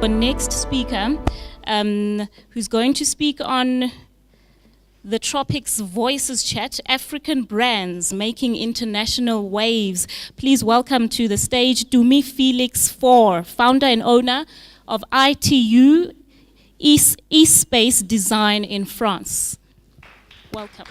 our next speaker, who's going to speak on the Tropics Voices Chat, African Brands Making International Waves. Please welcome to the stage Tumi Felix-Faure, founder and owner of iTU, Espace Design in France. Welcome.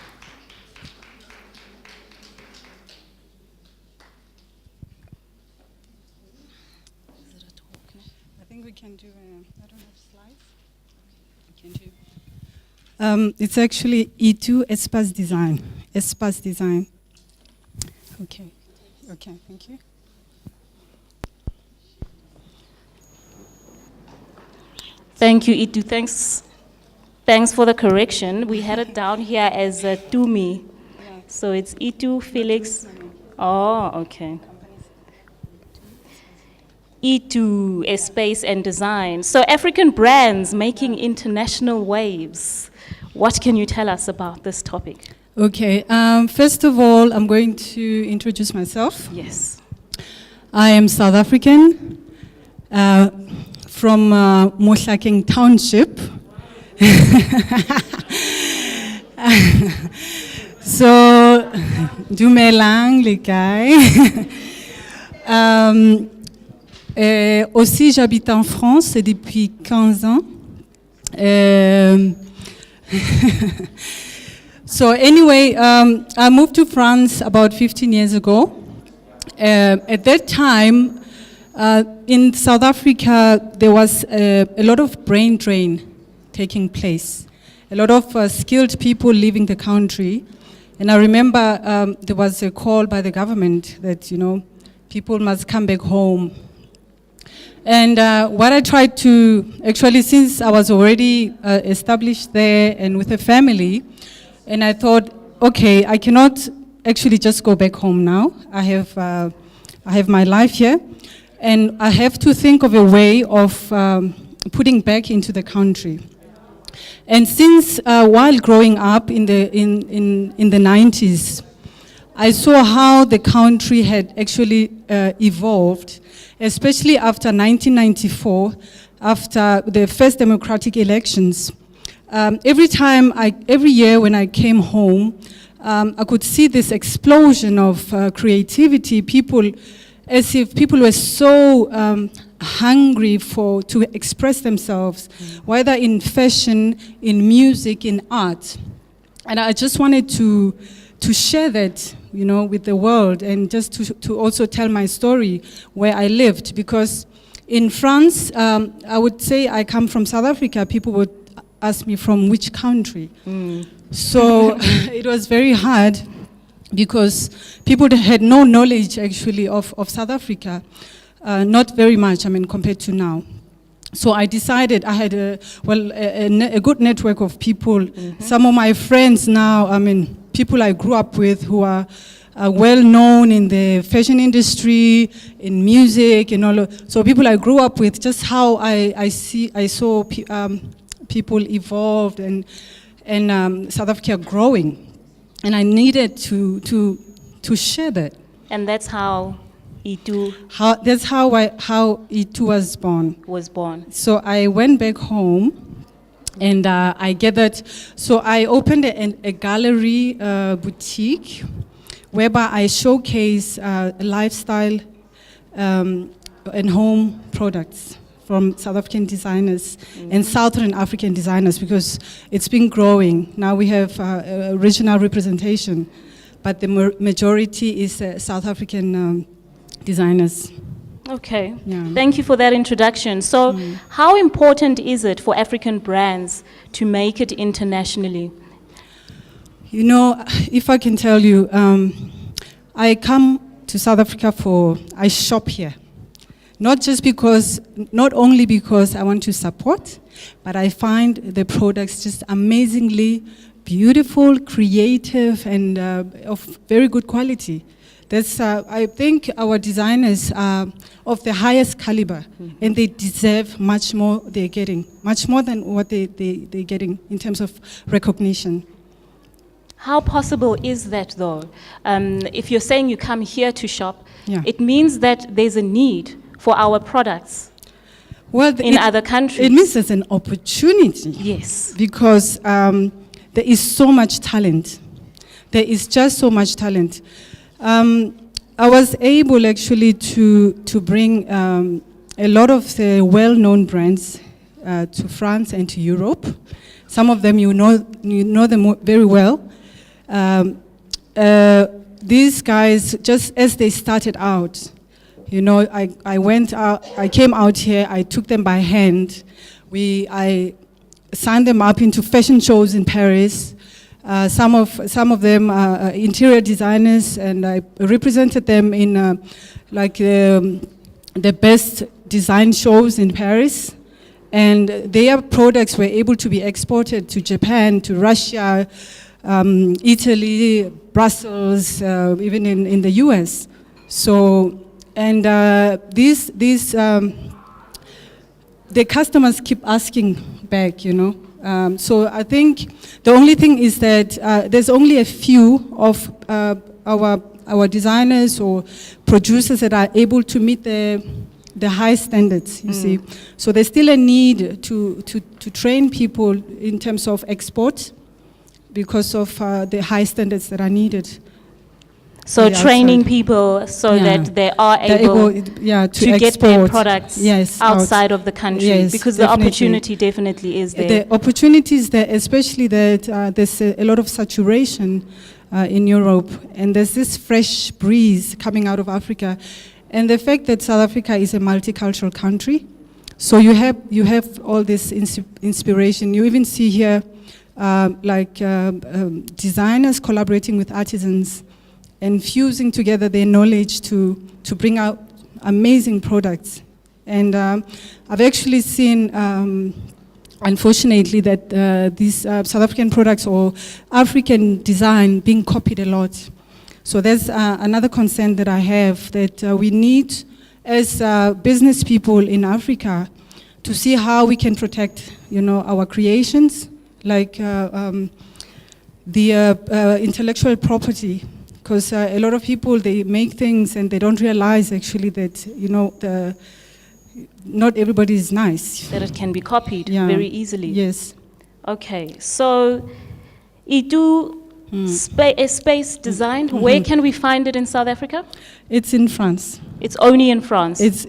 I think we can do, I don't have slides. We can do. It's actually iTU, Espace Design. Espace Design. Okay, thank you. Thank you, iTU. Thanks for the correction. We had it down here as Tumi. Yeah. So it's iTU Felix. Oh, okay. iTU, Space and Design. So African brands making international waves. What can you tell us about this topic? Okay, first of all, I'm going to introduce myself. Yes. I am South African, from Mohlakeng Township. So, dumelang le kae. Aussi, j'habite en France depuis 15 ans. So anyway, I moved to France about 15 years ago. At that time, in South Africa, there was a lot of brain drain taking place. A lot of skilled people leaving the country. And I remember there was a call by the government that, people must come back home. And what I tried to, actually, since I was already established there and with a family, and I thought, okay, I cannot actually just go back home now. I have my life here, and I have to think of a way of putting back into the country. And since while growing up in the 90s, I saw how the country had actually evolved, especially after 1994, after the first democratic elections. Every year when I came home, I could see this explosion of creativity. As if people were so hungry to express themselves, whether in fashion, in music, in art. And I just wanted to share that, with the world, and just to also tell my story where I lived. Because in France, I would say I come from South Africa. People would ask me from which country. So it was very hard because people had no knowledge actually of South Africa. Not very much, compared to now. So I decided, I had a good network of people. Some of my friends now, people I grew up with who are well known in the fashion industry, in music, and all. So people I grew up with, just how I saw people evolved and South Africa growing, and I needed to share that. And that's how iTU. That's how iTU was born. So I went back home, and I gathered. So I opened a gallery boutique, whereby I showcase lifestyle and home products from South African designers and Southern African designers, because it's been growing. Now we have regional representation, but the majority is South African designers. Okay, Yeah. Thank you for that introduction. So how important is it for African brands to make it internationally? If I can tell you, I come to South Africa I shop here. Not only because I want to support, but I find the products just amazingly beautiful, creative, and of very good quality. I think our designers are of the highest caliber, and they deserve much more. They're getting much more than what they're getting in terms of recognition. How possible is that, though? If you're saying you come here to shop, Yeah. it means that there's a need for our products. Well, in other countries? It means there's an opportunity. Yes. Because there is so much talent. There is just so much talent. I was able actually to bring a lot of the well-known brands to France and to Europe. Some of them you know them very well. These guys, just as they started out, you know, I came out here, I took them by hand. I signed them up into fashion shows in Paris. Some of them are interior designers, and I represented them in the best design shows in Paris. And their products were able to be exported to Japan, to Russia, Italy, Brussels, even in the US. So, and the customers keep asking back, you know. So I think the only thing is that there's only a few of our designers or producers that are able to meet the high standards, you see. So there's still a need to train people in terms of export because of the high standards that are needed. So training people so that they are able to get their products outside of the country, because the opportunity definitely is there. The opportunity is there, especially that there's a lot of saturation in Europe, and there's this fresh breeze coming out of Africa. And the fact that South Africa is a multicultural country, so you have all this inspiration. You even see here designers collaborating with artisans and fusing together their knowledge to bring out amazing products. And I've actually seen, unfortunately, that these South African products or African design being copied a lot. So there's another concern that I have, that we need, as business people in Africa, to see how we can protect, you know, our creations, like the intellectual property. Because a lot of people, they make things and they don't realize actually that, you know, not everybody is nice. That it can be copied very easily. Yes. Okay, so iTU Space Design, where can we find it in South Africa? It's in France. It's only in France? It's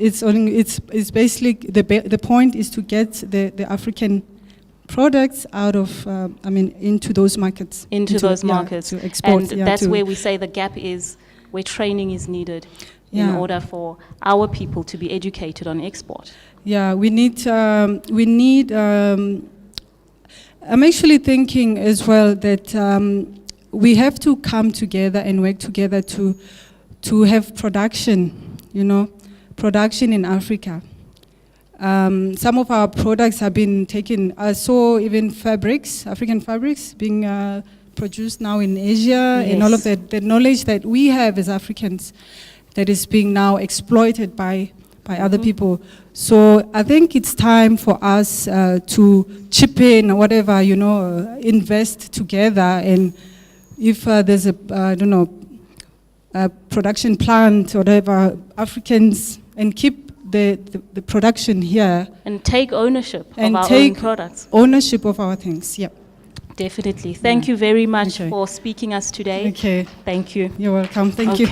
basically, the point is to get the African products out of, into those markets. Into those markets. To export. And that's where we say the gap is, where training is needed in order for our people to be educated on export. Yeah, we need, I'm actually thinking as well that we have to come together and work together to have production, you know, production in Africa. Some of our products have been taken, I saw even fabrics, African fabrics, being produced now in Asia, and all of the knowledge that we have as Africans that is being now exploited by other people. So I think it's time for us to chip in or whatever, you know, invest together, and if there's a production plant or whatever, Africans, and keep the production here. And take ownership of our own products. Ownership of our things, yeah. Definitely. Thank you very much for speaking us today. Okay. Thank you. You're welcome. Thank you.